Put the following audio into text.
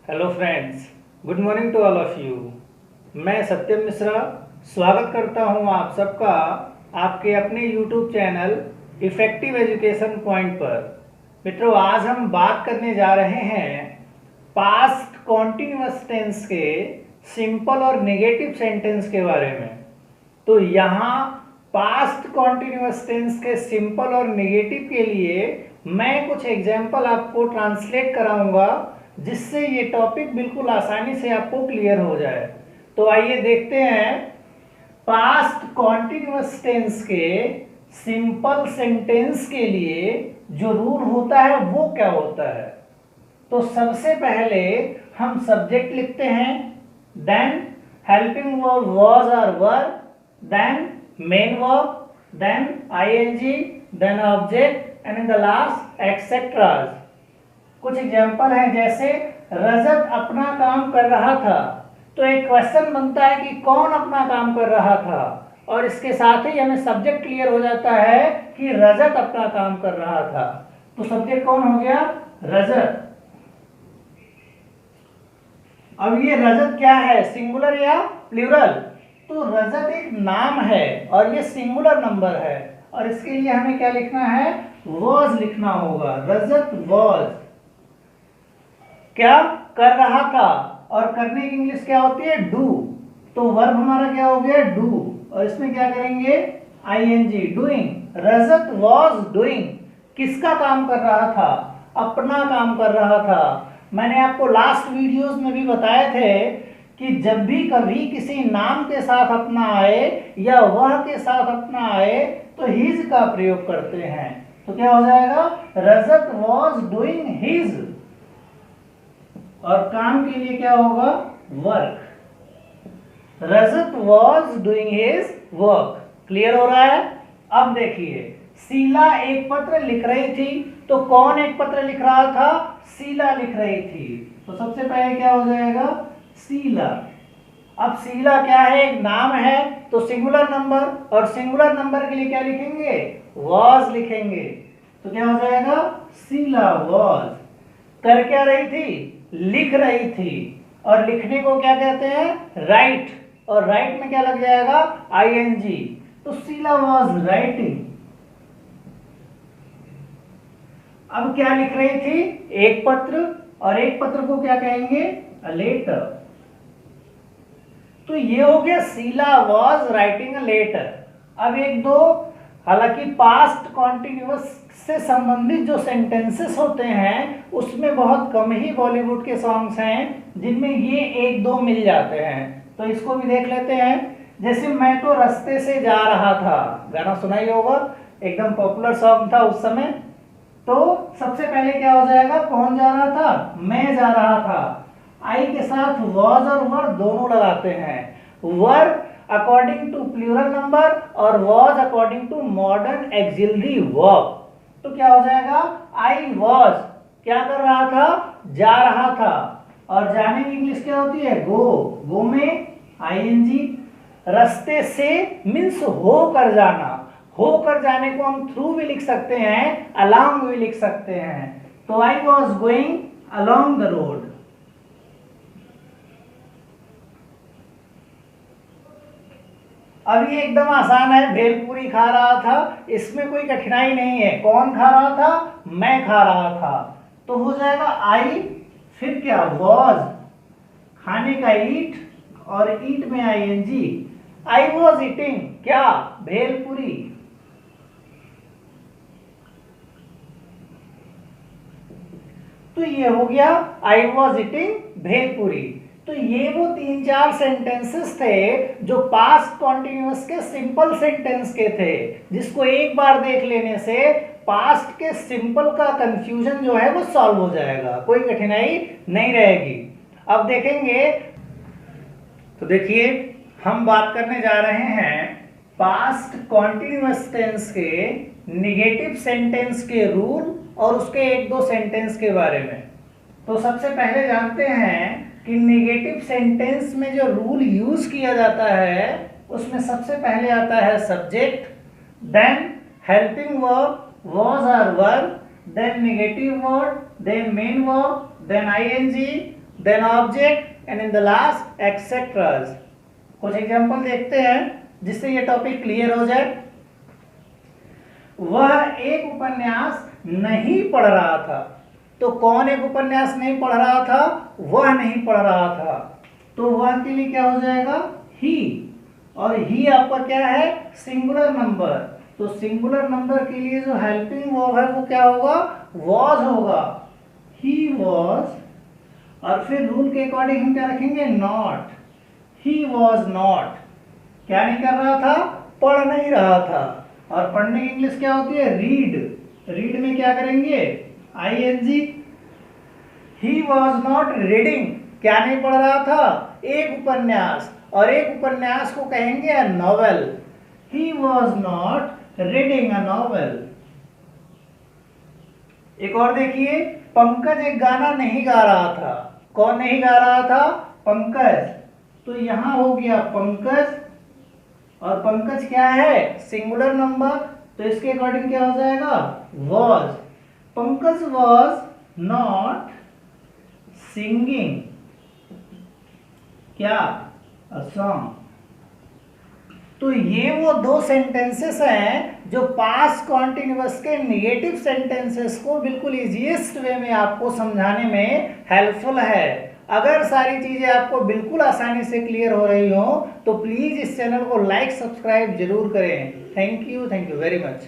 Hello friends, good morning to all of you. मैं सत्यम मिश्रा स्वागत करता हूं आप सबका आपके अपने YouTube channel effective education point पर। मित्रों, आज हम बात करने जा रहे हैं पास्ट कॉन्टिन्यूअस टेंस के सिंपल और नेगेटिव सेंटेंस के बारे में। तो यहाँ पास्ट कॉन्टिन्यूअस टेंस के सिंपल और नेगेटिव के लिए मैं कुछ एग्जाम्पल आपको ट्रांसलेट कराऊंगा, जिससे ये टॉपिक बिल्कुल आसानी से आपको क्लियर हो जाए। तो आइए देखते हैं पास्ट कॉन्टिन्यूअस टेंस के सिंपल सेंटेंस के लिए जो रूल होता है वो क्या होता है। तो सबसे पहले हम सब्जेक्ट लिखते हैं, देन हेल्पिंग वर्ब वाज और were, then main verb, then ING, then object and in the last etceteras. कुछ एग्जाम्पल हैं, जैसे रजत अपना काम कर रहा था। तो एक क्वेश्चन बनता है कि कौन अपना काम कर रहा था, और इसके साथ ही हमें सब्जेक्ट क्लियर हो जाता है कि रजत अपना काम कर रहा था। तो सब्जेक्ट कौन हो गया? रजत। अब ये रजत क्या है, सिंगुलर या प्लूरल? तो रजत एक नाम है और ये सिंगुलर नंबर है, और इसके लिए हमें क्या लिखना है? वॉज लिखना होगा। रजत वॉज क्या कर रहा था, और करने की इंग्लिश क्या होती है? डू। तो वर्ब हमारा क्या हो गया? डू, और इसमें क्या करेंगे? ING, doing. Rajat was doing, किसका काम कर रहा था? अपना काम कर रहा था। मैंने आपको लास्ट वीडियोस में भी बताए थे कि जब भी कभी किसी नाम के साथ अपना आए या वह के साथ अपना आए तो हिज का प्रयोग करते हैं। तो क्या हो जाएगा? रजत वॉज डूइंग हिज, और काम के लिए क्या होगा? Work. Rajat was doing his work. Clear हो रहा है? अब देखिए, शीला एक पत्र लिख रही थी। तो कौन एक पत्र लिख रहा था? शीला लिख रही थी। तो सबसे पहले क्या हो जाएगा? शीला। अब शीला क्या है? एक नाम है, तो सिंगुलर नंबर, और सिंगुलर नंबर के लिए क्या लिखेंगे? वॉज लिखेंगे। तो क्या हो जाएगा? शीला वॉज। कर क्या रही थी? लिख रही थी, और लिखने को क्या कहते हैं? राइट, और राइट में क्या लग जाएगा? आईएनजी। तो शीला वॉज राइटिंग। अब क्या लिख रही थी? एक पत्र, और एक पत्र को क्या कहेंगे? A letter. तो ये हो गया Sheela was writing a letter. अब एक दो, हालांकि पास्ट कॉन्टिन्यूअस से संबंधित जो सेंटेंसेस होते हैं उसमें बहुत कम ही बॉलीवुड के सॉन्ग्स हैं जिनमें ये एक दो मिल जाते हैं। तो इसको भी देख लेते हैं। जैसे मैं तो रास्ते से जा रहा था, गाना सुना ही होगा, एकदम पॉपुलर सॉन्ग था उस समय। तो सबसे पहले क्या हो जाएगा? कौन जा रहा था? मैं जा रहा था। आई के साथ वॉज और वर दोनों लगाते हैं। Were according to plural number और was according to modal auxiliary verb. तो क्या हो जाएगा? आई वॉज क्या कर रहा था? जा रहा था। और जाने की इंग्लिश क्या होती है? गो। गो में आईएनजी। रास्ते से मीन्स होकर जाना। होकर जाने को हम थ्रू भी लिख सकते हैं, अलोंग भी लिख सकते हैं। तो I was going along the road. अब ये एकदम आसान है, भेलपूरी खा रहा था, इसमें कोई कठिनाई नहीं है। कौन खा रहा था? मैं खा रहा था। तो हो जाएगा आई, फिर क्या? वॉज, खाने का ईट, और ईट में आईएनजी। आई वॉज ईटिंग क्या? भेलपूरी। तो ये हो गया आई वॉज ईटिंग भेलपूरी। तो ये वो तीन चार सेंटेंसेस थे जो पास्ट कॉन्टिन्यूअस के सिंपल सेंटेंस के थे, जिसको एक बार देख लेने से पास्ट के सिंपल का कंफ्यूजन जो है वो सॉल्व हो जाएगा, कोई कठिनाई नहीं रहेगी। अब देखेंगे, तो देखिए हम बात करने जा रहे हैं पास्ट कॉन्टिन्यूअस टेंस के निगेटिव सेंटेंस के रूल और उसके एक दो सेंटेंस के बारे में। तो सबसे पहले जानते हैं कि नेगेटिव सेंटेंस में जो रूल यूज किया जाता है उसमें सबसे पहले आता है subject, then helping verb was और were, then negative word, then main verb, then ing, then object and in the last extras. कुछ एग्जांपल देखते हैं जिससे ये टॉपिक क्लियर हो जाए। वह एक उपन्यास नहीं पढ़ रहा था। तो कौन एक उपन्यास नहीं पढ़ रहा था? वह नहीं पढ़ रहा था। तो वह के लिए क्या हो जाएगा? ही। और ही आपका क्या है? Singular number. तो सिंगुलर नंबर के लिए जो हेल्पिंग वर्ब है वो क्या होगा? वॉज होगा। He was. और फिर रूल के अकॉर्डिंग हम क्या रखेंगे? नॉट। He was not. क्या नहीं कर रहा था? पढ़ नहीं रहा था। और पढ़ने की इंग्लिश क्या होती है? रीड। रीड में क्या करेंगे? ING. He was not reading. क्या नहीं पढ़ रहा था? एक उपन्यास। और एक उपन्यास को कहेंगे a novel. He was not reading a novel. एक और देखिए, पंकज एक गाना नहीं गा रहा था। कौन नहीं गा रहा था? पंकज। तो यहां हो गया पंकज। और पंकज क्या है? Singular number. तो इसके अकॉर्डिंग क्या हो जाएगा? Was. Pankaj was not singing क्या? A song. तो ये वो दो सेंटेंसेस हैं जो पास्ट कॉन्टिन्यूअस के नेगेटिव सेंटेंसेस को बिल्कुल इजीएस्ट वे में आपको समझाने में हेल्पफुल है। अगर सारी चीजें आपको बिल्कुल आसानी से क्लियर हो रही हो तो प्लीज इस चैनल को लाइक सब्सक्राइब जरूर करें। Thank you very much.